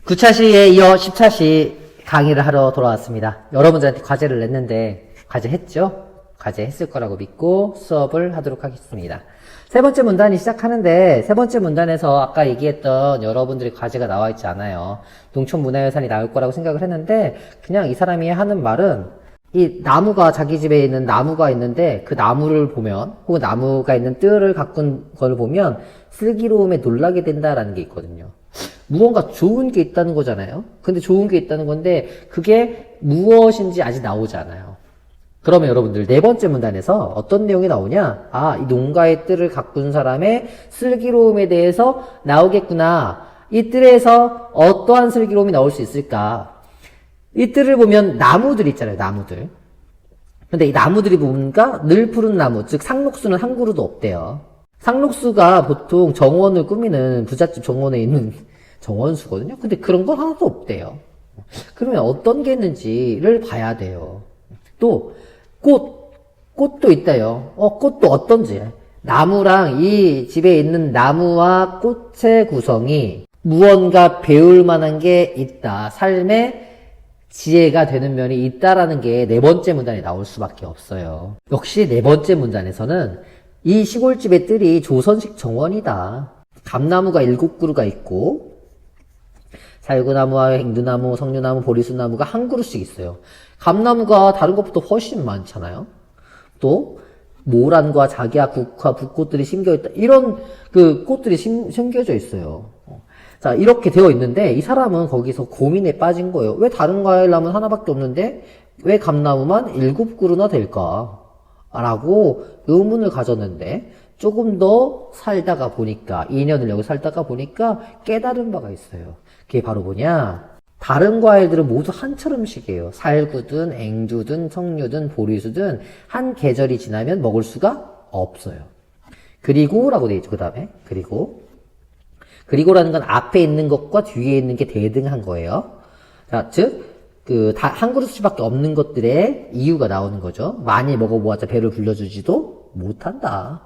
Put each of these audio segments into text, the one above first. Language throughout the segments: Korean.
9차시에 이어 10차시 강의를 하러 돌아왔습니다. 여러분들한테 과제를 냈는데 과제 했죠? 과제 했을 거라고 믿고 수업을 하도록 하겠습니다. 세 번째 문단이 시작하는데 세 번째 문단에서 아까 얘기했던 여러분들의 과제가 나와 있지 않아요. 농촌문화유산이 나올 거라고 생각을 했는데 그냥 이 사람이 하는 말은 이 나무가 자기 집에 있는 나무가 있는데 그 나무를 보면 혹은 나무가 있는 뜰을 가꾼 걸 보면 슬기로움에 놀라게 된다라는 게 있거든요. 무언가 좋은 게 있다는 거잖아요. 근데 좋은 게 있다는 건데 그게 무엇인지 아직 나오지 않아요. 그러면 여러분들 네 번째 문단에서 어떤 내용이 나오냐? 아, 이 농가의 뜰을 가꾼 사람의 슬기로움에 대해서 나오겠구나. 이 뜰에서 어떠한 슬기로움이 나올 수 있을까? 이 뜰을 보면 나무들 있잖아요, 나무들. 근데 이 나무들이 뭔가 늘 푸른 나무, 즉 상록수는 한 그루도 없대요. 상록수가 보통 정원을 꾸미는 부잣집 정원에 있는 정원수거든요. 근데 그런 건 하나도 없대요. 그러면 어떤 게 있는지를 봐야 돼요. 또 꽃도 있대요. 꽃도 어떤지. 나무랑 이 집에 있는 나무와 꽃의 구성이 무언가 배울 만한 게 있다. 삶의 지혜가 되는 면이 있다라는 게 네 번째 문단에 나올 수밖에 없어요. 역시 네 번째 문단에서는 이 시골집의 뜰이 조선식 정원이다. 감나무가 7그루가 있고 살구나무와 행두나무, 석류나무, 보리수나무가 한 그루씩 있어요. 감나무가 다른 것보다 훨씬 많잖아요. 또 모란과 작약, 국화, 붓꽃들이 심겨있다. 이런 그 꽃들이 심겨져 있어요. 자, 이렇게 되어 있는데 이 사람은 거기서 고민에 빠진 거예요. 왜 다른 과일나무는 하나밖에 없는데 왜 감나무만 7그루나 될까? 라고 의문을 가졌는데 조금 더 살다가 보니까 2년을 여기 살다가 보니까 깨달은 바가 있어요. 그게 바로 뭐냐? 다른 과일들은 모두 한철 음식이에요. 살구든 앵두든 석류든 보리수든 한 계절이 지나면 먹을 수가 없어요. 그리고 라고 되어 있죠. 그 다음에 그리고라는 건 앞에 있는 것과 뒤에 있는 게 대등한 거예요. 자, 즉 한 그릇씩밖에 없는 것들의 이유가 나오는 거죠. 많이 먹어보았자 배를 불려주지도 못한다.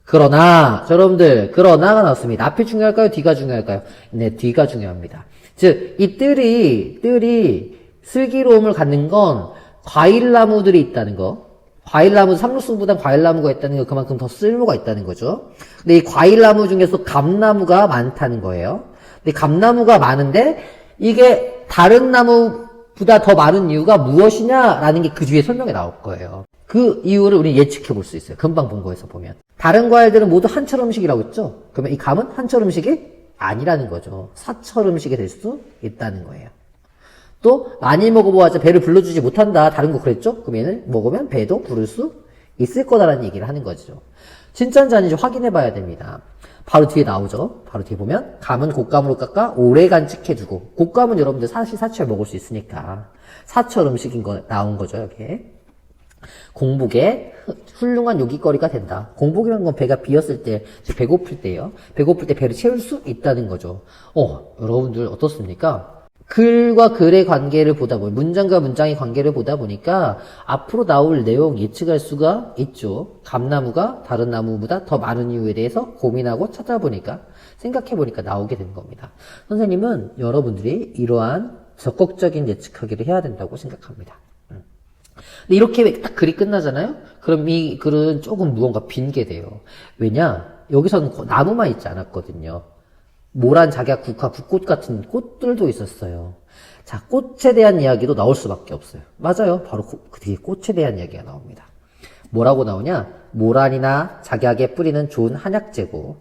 그러나 여러분들 그러나가 나왔습니다. 앞이 중요할까요? 뒤가 중요할까요? 네, 뒤가 중요합니다. 즉 이 뜰이 슬기로움을 갖는 건 과일나무들이 있다는 거. 과일나무, 상록수보다 과일나무가 있다는 거 그만큼 더 쓸모가 있다는 거죠. 근데 이 과일나무 중에서 감나무가 많다는 거예요. 근데 감나무가 많은데 이게 다른 나무보다 더 많은 이유가 무엇이냐라는 게 그 뒤에 설명에 나올 거예요. 그 이유를 우리 예측해 볼 수 있어요. 금방 본 거에서 보면. 다른 과일들은 모두 한철 음식이라고 했죠? 그러면 이 감은 한철 음식이 아니라는 거죠. 사철 음식이 될 수 있다는 거예요. 또 많이 먹어보아자 배를 불러주지 못한다. 다른 거 그랬죠? 그럼 얘는 먹으면 배도 부를 수 있을 거다라는 얘기를 하는 거죠. 진짜인지 아닌지 확인해 봐야 됩니다. 바로 뒤에 나오죠. 바로 뒤에 보면 감은 곶감으로 깎아 오래 간직해두고, 곶감은 여러분들 사시사철 먹을 수 있으니까 사철 음식인 거 나온 거죠. 여기에 공복에 훌륭한 요깃거리가 된다. 공복이라는 건 배가 비었을 때, 즉 배고플 때예요. 배고플 때 배를 채울 수 있다는 거죠. 여러분들 어떻습니까? 글과 글의 관계를 보다 보니, 문장과 문장의 관계를 보다 보니까 앞으로 나올 내용 예측할 수가 있죠. 감나무가 다른 나무보다 더 많은 이유에 대해서 고민하고 찾아보니까, 생각해보니까 나오게 된 겁니다. 선생님은 여러분들이 이러한 적극적인 예측하기를 해야 된다고 생각합니다. 근데 이렇게 딱 글이 끝나잖아요? 그럼 이 글은 조금 무언가 빈게 돼요. 왜냐? 여기서는 나무만 있지 않았거든요. 모란, 작약, 국화, 붓꽃 같은 꽃들도 있었어요. 자, 꽃에 대한 이야기도 나올 수밖에 없어요. 맞아요. 바로 그 뒤에 꽃에 대한 이야기가 나옵니다. 뭐라고 나오냐? 모란이나 작약의 뿌리는 좋은 한약재고,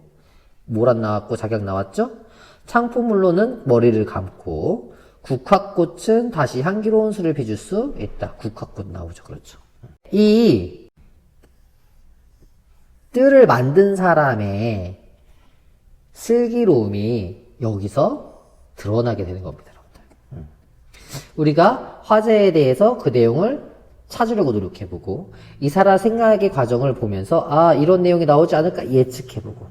모란 나왔고 작약 나왔죠? 창포물로는 머리를 감고, 국화꽃은 다시 향기로운 술을 빚을 수 있다. 국화꽃 나오죠. 그렇죠. 이 뜰을 만든 사람의 슬기로움이 여기서 드러나게 되는 겁니다. 여러분들. 우리가 화제에 대해서 그 내용을 찾으려고 노력해보고 이 사람 생각의 과정을 보면서 이런 내용이 나오지 않을까 예측해보고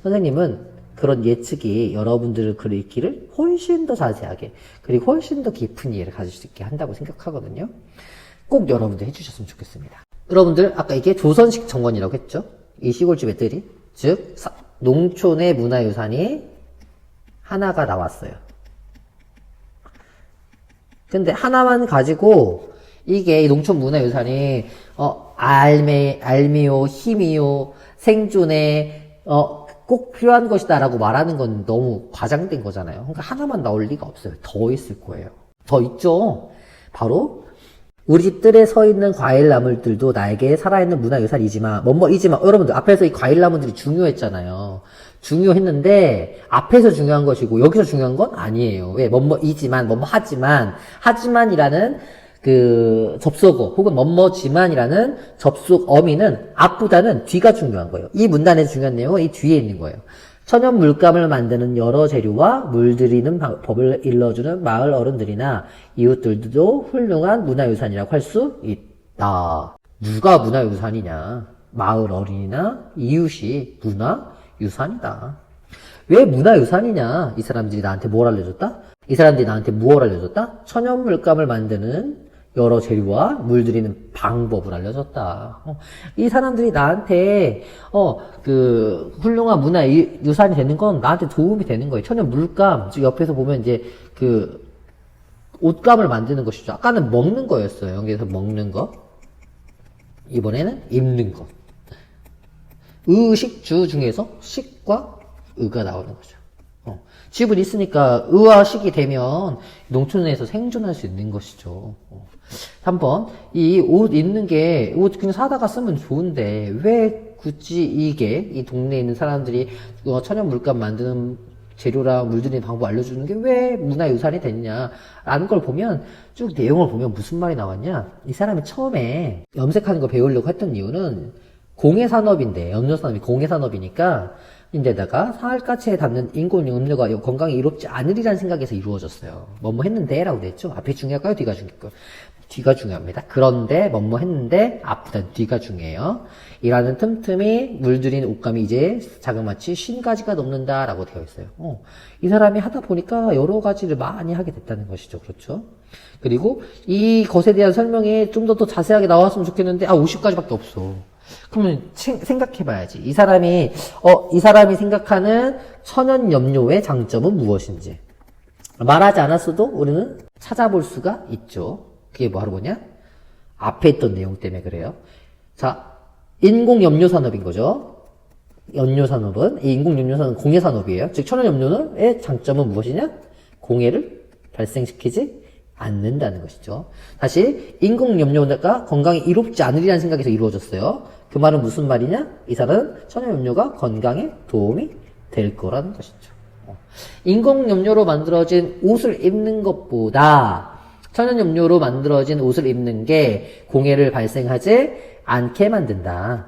선생님은 그런 예측이 여러분들의 글 읽기를 훨씬 더 자세하게 그리고 훨씬 더 깊은 이해를 가질 수 있게 한다고 생각하거든요. 꼭 여러분들 해주셨으면 좋겠습니다. 여러분들 아까 이게 조선식 정원이라고 했죠. 이 시골집의 뜰이 즉 농촌의 문화유산이 하나가 나왔어요. 근데 하나만 가지고 이게 이 농촌 문화유산이 알미요, 힘이요, 생존에 꼭 필요한 것이다 라고 말하는 건 너무 과장된 거잖아요. 그러니까 하나만 나올 리가 없어요. 더 있을 거예요. 더 있죠. 바로 우리 집들에 서 있는 과일나물들도 나에게 살아있는 문화유산이지만 뭐뭐이지만 여러분들 앞에서 이 과일나물들이 중요했잖아요. 중요했는데 앞에서 중요한 것이고 여기서 중요한 건 아니에요. 왜? 뭐뭐이지만 하지만이라는 그 접속어 혹은 뭐뭐지만이라는 접속 어미는 앞보다는 뒤가 중요한 거예요. 이 문단에서 중요한 내용은 이 뒤에 있는 거예요. 천연 물감을 만드는 여러 재료와 물들이는 법을 일러주는 마을 어른들이나 이웃들도 훌륭한 문화유산이라고 할 수 있다. 누가 문화유산이냐? 마을 어린이나 이웃이 문화유산이다. 왜 문화유산이냐? 이 사람들이 나한테 뭘 알려줬다? 이 사람들이 나한테 무엇을 알려줬다? 천연 물감을 만드는 여러 재료와 물들이는 방법을 알려줬다. 이 사람들이 나한테, 그, 훌륭한 문화유산이 되는 건 나한테 도움이 되는 거예요. 천연 물감, 즉 옆에서 보면 이제 그, 옷감을 만드는 것이죠. 아까는 먹는 거였어요. 여기서 먹는 거. 이번에는 입는 것. 의식주 중에서 식과 의가 나오는 거죠. 집을 있으니까 의와 식이 되면 농촌에서 생존할 수 있는 것이죠. 3번, 이 옷 입는 게, 옷 그냥 사다가 쓰면 좋은데, 왜 굳이 이 동네에 있는 사람들이 천연 물감 만드는 재료랑 물들이는 방법 알려주는 게 왜 문화유산이 됐냐? 라는 걸 보면, 쭉 내용을 보면 무슨 말이 나왔냐? 이 사람이 처음에 염색하는 거 배우려고 했던 이유는 공해산업인데, 염료산업이 공해산업이니까, 인데다가 사활가치에 담는 인공 염료가 건강에 이롭지 않으리라는 생각에서 이루어졌어요. 뭐뭐 했는데 라고 됐죠. 앞이 중요할까요? 뒤가 중요할까요? 뒤가 중요합니다. 그런데 뭐뭐 했는데 앞보다 뒤가 중요해요. 이라는 틈틈이 물들인 옷감이 이제 자그마치 50가지가 넘는다 라고 되어 있어요. 이 사람이 하다 보니까 여러 가지를 많이 하게 됐다는 것이죠. 그렇죠? 그리고 이 것에 대한 설명이 좀 더 자세하게 나왔으면 좋겠는데 50가지밖에 없어. 그러면 생각해봐야지. 이 사람이 생각하는 천연염료의 장점은 무엇인지 말하지 않았어도 우리는 찾아볼 수가 있죠. 그게 뭐냐? 앞에 있던 내용 때문에 그래요. 자, 인공염료산업인 거죠. 염료산업은, 이 인공염료산업은 공해산업이에요. 즉, 천연염료의 장점은 무엇이냐? 공해를 발생시키지 않는다는 것이죠. 다시 인공염료가 건강에 이롭지 않으리라는 생각에서 이루어졌어요. 그 말은 무슨 말이냐? 이 사람은 천연염료가 건강에 도움이 될 거라는 것이죠. 인공염료로 만들어진 옷을 입는 것보다 천연염료로 만들어진 옷을 입는 게 공해를 발생하지 않게 만든다.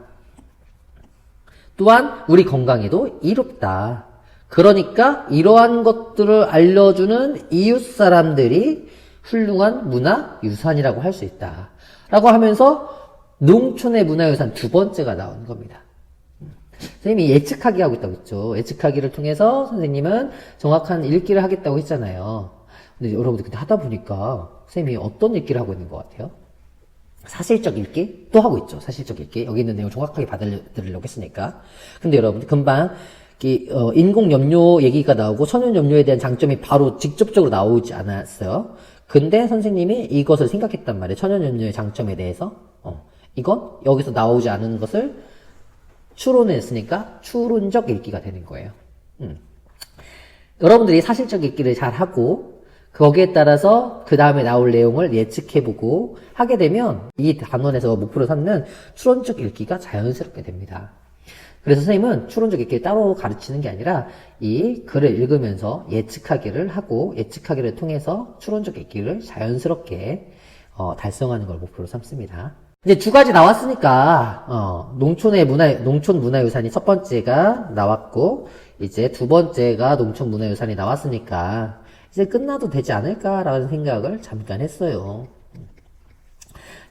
또한 우리 건강에도 이롭다. 그러니까 이러한 것들을 알려주는 이웃 사람들이 훌륭한 문화유산이라고 할 수 있다. 라고 하면서 농촌의 문화유산 두 번째가 나오는 겁니다. 선생님이 예측하기 하고 있다고 했죠. 예측하기를 통해서 선생님은 정확한 읽기를 하겠다고 했잖아요. 근데 여러분들 근데 하다 보니까 선생님이 어떤 읽기를 하고 있는 것 같아요? 사실적 읽기? 또 하고 있죠. 사실적 읽기. 여기 있는 내용 정확하게 받아들이려고 했으니까. 근데 여러분들 금방 인공염료 얘기가 나오고 천연염료에 대한 장점이 바로 직접적으로 나오지 않았어요. 근데 선생님이 이것을 생각했단 말이에요. 천연염료의 장점에 대해서. 이건 여기서 나오지 않은 것을 추론했으니까 추론적 읽기가 되는 거예요. 여러분들이 사실적 읽기를 잘 하고 거기에 따라서 그 다음에 나올 내용을 예측해보고 하게 되면 이 단원에서 목표로 삼는 추론적 읽기가 자연스럽게 됩니다. 그래서 선생님은 추론적 읽기를 따로 가르치는 게 아니라 이 글을 읽으면서 예측하기를 하고 예측하기를 통해서 추론적 읽기를 자연스럽게 달성하는 걸 목표로 삼습니다. 이제 두 가지 나왔으니까 농촌 문화유산이 첫 번째가 나왔고 이제 두 번째가 농촌 문화유산이 나왔으니까 이제 끝나도 되지 않을까라는 생각을 잠깐 했어요.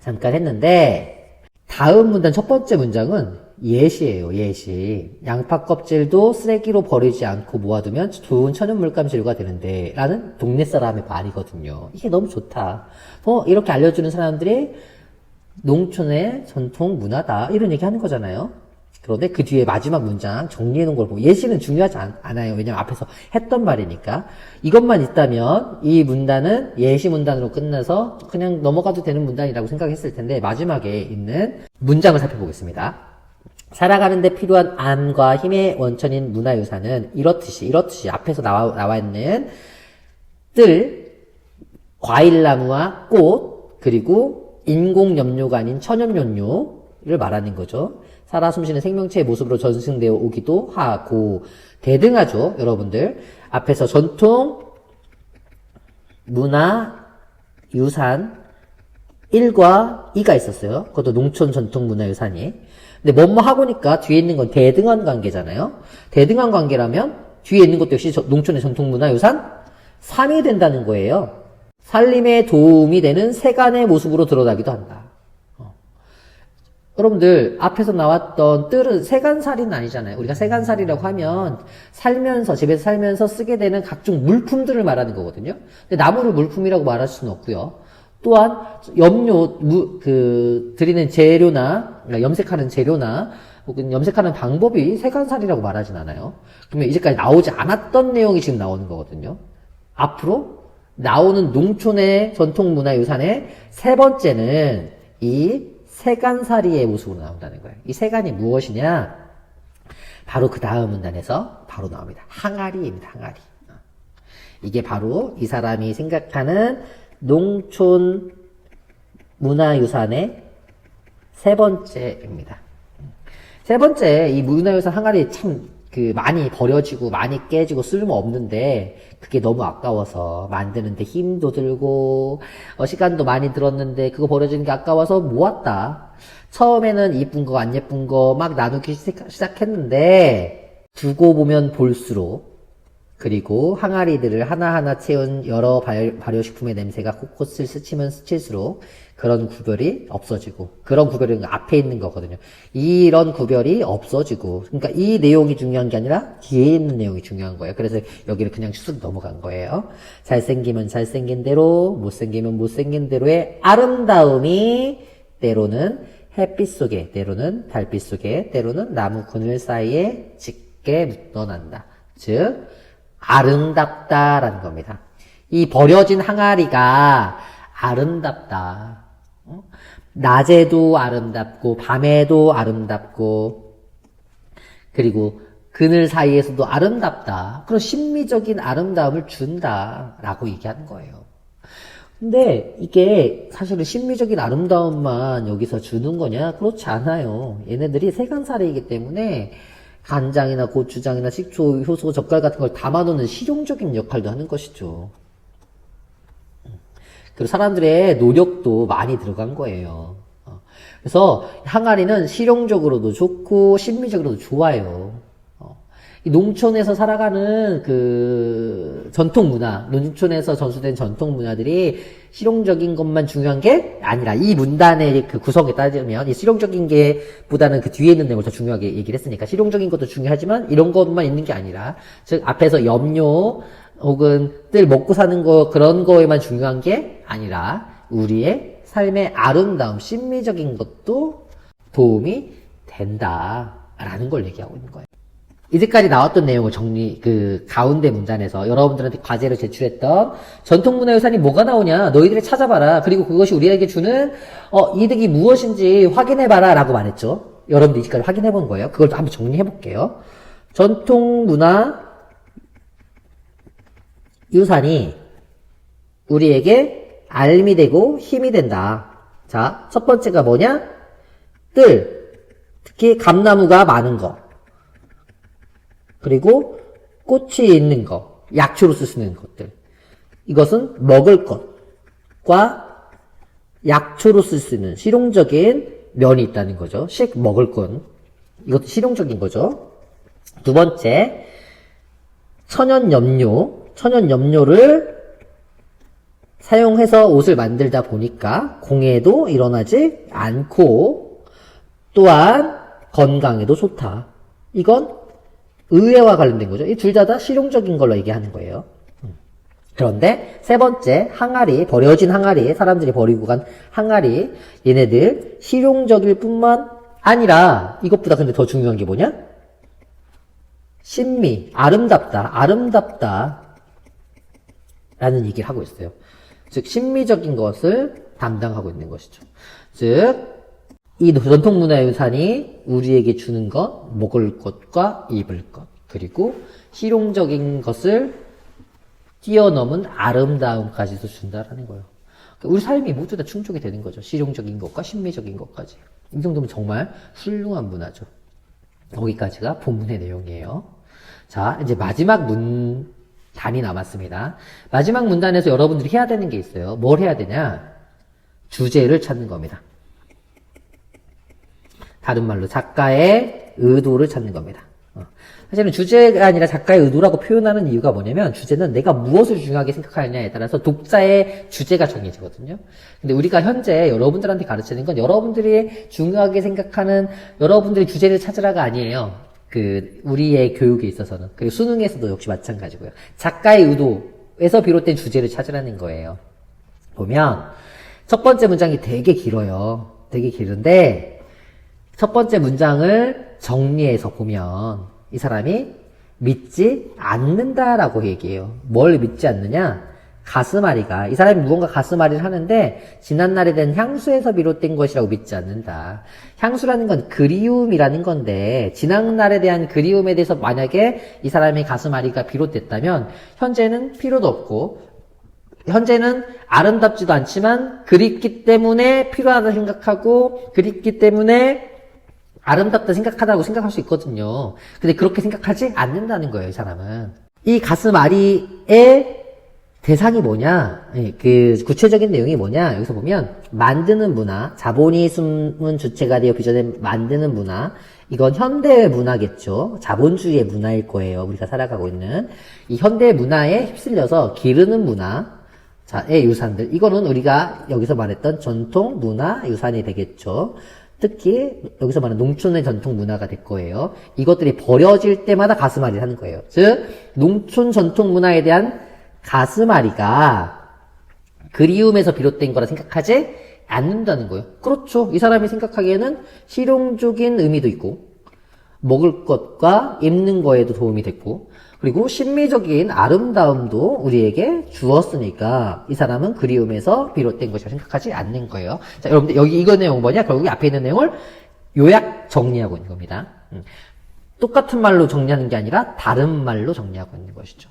잠깐 했는데 다음 문단 첫 번째 문장은 예시예요. 예시. 양파 껍질도 쓰레기로 버리지 않고 모아두면 좋은 천연물감 재료가 되는데 라는 동네 사람의 말이거든요. 이게 너무 좋다. 이렇게 알려주는 사람들이 농촌의 전통 문화다 이런 얘기 하는 거잖아요. 그런데 그 뒤에 마지막 문장 정리해 놓은 걸 보고 예시는 중요하지 않아요. 왜냐면 앞에서 했던 말이니까. 이것만 있다면 이 문단은 예시 문단으로 끝나서 그냥 넘어가도 되는 문단이라고 생각했을 텐데 마지막에 있는 문장을 살펴보겠습니다. 살아가는데 필요한 암과 힘의 원천인 문화유산은 이렇듯이 앞에서 나와 있는 뜰, 과일나무와 꽃, 그리고 인공염료가 아닌 천연염료를 말하는 거죠. 살아 숨쉬는 생명체의 모습으로 전승되어 오기도 하고 대등하죠. 여러분들 앞에서 전통 문화 유산 1과 2가 있었어요. 그것도 농촌 전통 문화 유산이. 근데 뭐뭐 하고니까 뒤에 있는 건 대등한 관계잖아요. 대등한 관계라면 뒤에 있는 것도 역시 농촌의 전통 문화 유산 3이 된다는 거예요. 살림에 도움이 되는 세간의 모습으로 드러나기도 한다. 여러분들 앞에서 나왔던 뜰은 세간살이는 아니잖아요. 우리가 세간살이라고 하면 집에서 살면서 쓰게 되는 각종 물품들을 말하는 거거든요. 근데 나무를 물품이라고 말할 수는 없고요. 또한 드리는 재료나 그러니까 염색하는 재료나 혹은 염색하는 방법이 세간살이라고 말하진 않아요. 그러면 이제까지 나오지 않았던 내용이 지금 나오는 거거든요. 앞으로 나오는 농촌의 전통문화유산의 세 번째는 이 세간살이의 모습으로 나온다는 거예요. 이 세간이 무엇이냐? 바로 그 다음 문단에서 바로 나옵니다. 항아리입니다. 항아리. 이게 바로 이 사람이 생각하는 농촌 문화유산의 세 번째입니다. 세 번째, 이 문화유산 항아리 참 많이 버려지고 많이 깨지고 쓸모없는데 그게 너무 아까워서 만드는데 힘도 들고 시간도 많이 들었는데 그거 버려지는 게 아까워서 모았다. 처음에는 이쁜 거 안 예쁜 거 막 나누기 시작했는데 두고 보면 볼수록 그리고 항아리들을 하나하나 채운 여러 발효식품의 냄새가 곳곳을 스치면 스칠수록 그런 구별이 없어지고, 그런 구별이 앞에 있는 거거든요. 이런 구별이 없어지고, 그러니까 이 내용이 중요한 게 아니라 뒤에 있는 내용이 중요한 거예요. 그래서 여기를 그냥 쑥 넘어간 거예요. 잘생기면 잘생긴 대로, 못생기면 못생긴 대로의 아름다움이 때로는 햇빛 속에, 때로는 달빛 속에, 때로는 나무 그늘 사이에 짙게 묻어난다. 즉, 아름답다라는 겁니다. 이 버려진 항아리가 아름답다. 낮에도 아름답고 밤에도 아름답고 그리고 그늘 사이에서도 아름답다. 그런 심미적인 아름다움을 준다라고 얘기하는 거예요. 근데 이게 사실은 심미적인 아름다움만 여기서 주는 거냐? 그렇지 않아요. 얘네들이 세간살이이기 때문에 간장이나 고추장이나 식초, 효소, 젓갈 같은 걸 담아놓는 실용적인 역할도 하는 것이죠. 그리고 사람들의 노력도 많이 들어간 거예요. 그래서 항아리는 실용적으로도 좋고 심미적으로도 좋아요. 이 농촌에서 살아가는 그 전통 문화, 농촌에서 전수된 전통 문화들이 실용적인 것만 중요한 게 아니라 이 문단의 그 구성에 따지면 이 실용적인 게 보다는 그 뒤에 있는 내용을 더 중요하게 얘기를 했으니까 실용적인 것도 중요하지만 이런 것만 있는 게 아니라 즉 앞에서 염료 혹은 뜰 먹고 사는 거 그런 거에만 중요한 게 아니라 우리의 삶의 아름다움, 심미적인 것도 도움이 된다라는 걸 얘기하고 있는 거예요. 이제까지 나왔던 내용을 가운데 문단에서 여러분들한테 과제로 제출했던 전통문화유산이 뭐가 나오냐, 너희들이 찾아봐라. 그리고 그것이 우리에게 주는, 이득이 무엇인지 확인해봐라. 라고 말했죠. 여러분들 이제까지 확인해본 거예요. 그걸 또 한번 정리해볼게요. 전통문화유산이 우리에게 알미 되고 힘이 된다. 자, 첫 번째가 뭐냐? 뜰. 특히 감나무가 많은 거. 그리고 꽃이 있는 거, 약초로 쓸 수 있는 것들. 이것은 먹을 것과 약초로 쓸 수 있는 실용적인 면이 있다는 거죠. 먹을 것. 이것도 실용적인 거죠. 두 번째, 천연염료를 사용해서 옷을 만들다 보니까 공해도 일어나지 않고 또한 건강에도 좋다. 이건 의외와 관련된 거죠. 이 둘 다 실용적인 걸로 얘기하는 거예요. 그런데 세 번째, 항아리, 버려진 항아리, 사람들이 버리고 간 항아리, 얘네들 실용적일 뿐만 아니라 이것보다 근데 더 중요한 게 뭐냐? 신미, 아름답다 라는 얘기를 하고 있어요. 즉 신미적인 것을 담당하고 있는 것이죠. 즉 이 전통문화유산이 우리에게 주는 것, 먹을 것과 입을 것, 그리고 실용적인 것을 뛰어넘은 아름다움까지도 준다라는 거예요. 그러니까 우리 삶이 모두 다 충족이 되는 거죠. 실용적인 것과 신미적인 것까지. 이 정도면 정말 훌륭한 문화죠. 거기까지가 본문의 내용이에요. 자, 이제 마지막 문단이 남았습니다. 마지막 문단에서 여러분들이 해야 되는 게 있어요. 뭘 해야 되냐? 주제를 찾는 겁니다. 다른 말로 작가의 의도를 찾는 겁니다. 사실은 주제가 아니라 작가의 의도라고 표현하는 이유가 뭐냐면 주제는 내가 무엇을 중요하게 생각하느냐에 따라서 독자의 주제가 정해지거든요. 근데 우리가 현재 여러분들한테 가르치는 건 여러분들이 중요하게 생각하는 여러분들의 주제를 찾으라가 아니에요. 우리의 교육에 있어서는. 그리고 수능에서도 역시 마찬가지고요. 작가의 의도에서 비롯된 주제를 찾으라는 거예요. 보면 첫 번째 문장이 되게 길어요. 되게 길은데 첫 번째 문장을 정리해서 보면 이 사람이 믿지 않는다라고 얘기해요. 뭘 믿지 않느냐? 가스마리가. 이 사람이 무언가 가스마리를 하는데 지난날에 된 향수에서 비롯된 것이라고 믿지 않는다. 향수라는 건 그리움이라는 건데 지난날에 대한 그리움에 대해서 만약에 이 사람의 가스마리가 비롯됐다면 현재는 필요도 없고 현재는 아름답지도 않지만 그립기 때문에 필요하다 생각하고 그립기 때문에 아름답다 생각하다고 생각할 수 있거든요. 근데 그렇게 생각하지 않는다는 거예요, 이 사람은. 이 가스마리의 대상이 뭐냐? 구체적인 내용이 뭐냐? 여기서 보면, 만드는 문화, 자본이 숨은 주체가 되어 빚어낸 만드는 문화, 이건 현대의 문화겠죠. 자본주의의 문화일 거예요. 우리가 살아가고 있는. 이 현대 문화에 휩쓸려서 기르는 문화, 의 유산들. 이거는 우리가 여기서 말했던 전통 문화 유산이 되겠죠. 특히 여기서 말하는 농촌의 전통 문화가 될 거예요. 이것들이 버려질 때마다 가스마리를 하는 거예요. 즉 농촌 전통 문화에 대한 가스마리가 그리움에서 비롯된 거라 생각하지 않는다는 거예요. 그렇죠. 이 사람이 생각하기에는 실용적인 의미도 있고 먹을 것과 입는 거에도 도움이 됐고 그리고 심미적인 아름다움도 우리에게 주었으니까 이 사람은 그리움에서 비롯된 것이라 생각하지 않는 거예요. 자, 여러분들 여기 이거 내용 뭐냐? 결국 앞에 있는 내용을 요약 정리하고 있는 겁니다. 똑같은 말로 정리하는 게 아니라 다른 말로 정리하고 있는 것이죠.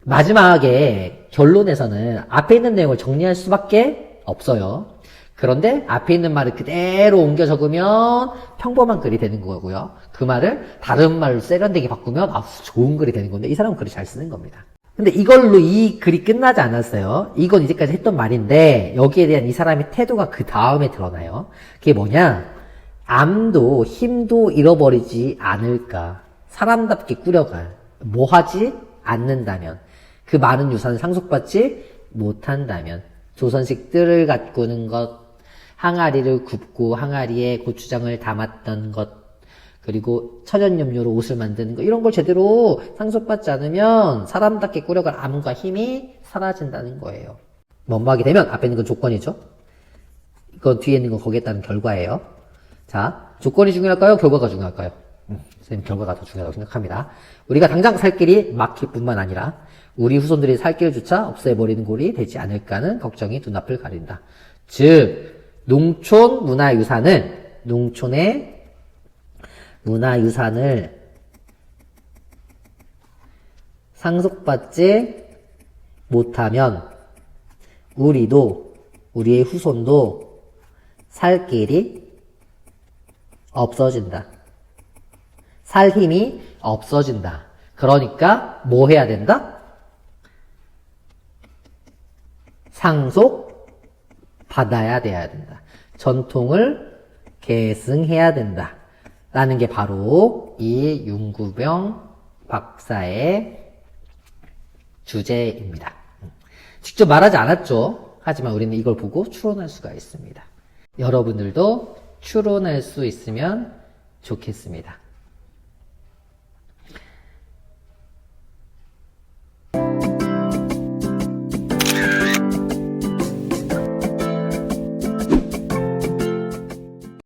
마지막에 결론에서는 앞에 있는 내용을 정리할 수밖에 없어요. 그런데 앞에 있는 말을 그대로 옮겨 적으면 평범한 글이 되는 거고요. 그 말을 다른 말로 세련되게 바꾸면 좋은 글이 되는 건데 이 사람은 글을 잘 쓰는 겁니다. 근데 이걸로 이 글이 끝나지 않았어요. 이건 이제까지 했던 말인데 여기에 대한 이 사람의 태도가 그 다음에 드러나요. 그게 뭐냐? 암도 힘도 잃어버리지 않을까. 사람답게 꾸려갈. 뭐 하지 않는다면. 그 많은 유산을 상속받지 못한다면. 조선식 뜰을 가꾸는 것. 항아리를 굽고 항아리에 고추장을 담았던 것 그리고 천연염료로 옷을 만드는 것 이런 걸 제대로 상속받지 않으면 사람답게 꾸려갈 암과 힘이 사라진다는 거예요. 뭐하게 되면 앞에 있는 건 조건이죠. 이건 뒤에 있는 건 거기에 따른 결과예요. 자, 조건이 중요할까요? 결과가 중요할까요? 선생님 결과가 더 중요하다고 생각합니다. 우리가 당장 살 길이 막힐 뿐만 아니라 우리 후손들이 살 길조차 없애버리는 꼴이 되지 않을까는 걱정이 눈앞을 가린다. 즉 농촌 농촌의 문화유산을 상속받지 못하면 우리의 후손도 살 길이 없어진다. 살 힘이 없어진다. 그러니까 뭐 해야 된다? 상속 받아야 돼야 된다. 전통을 계승해야 된다. 라는 게 바로 이 윤구병 박사의 주제입니다. 직접 말하지 않았죠. 하지만 우리는 이걸 보고 추론할 수가 있습니다. 여러분들도 추론할 수 있으면 좋겠습니다.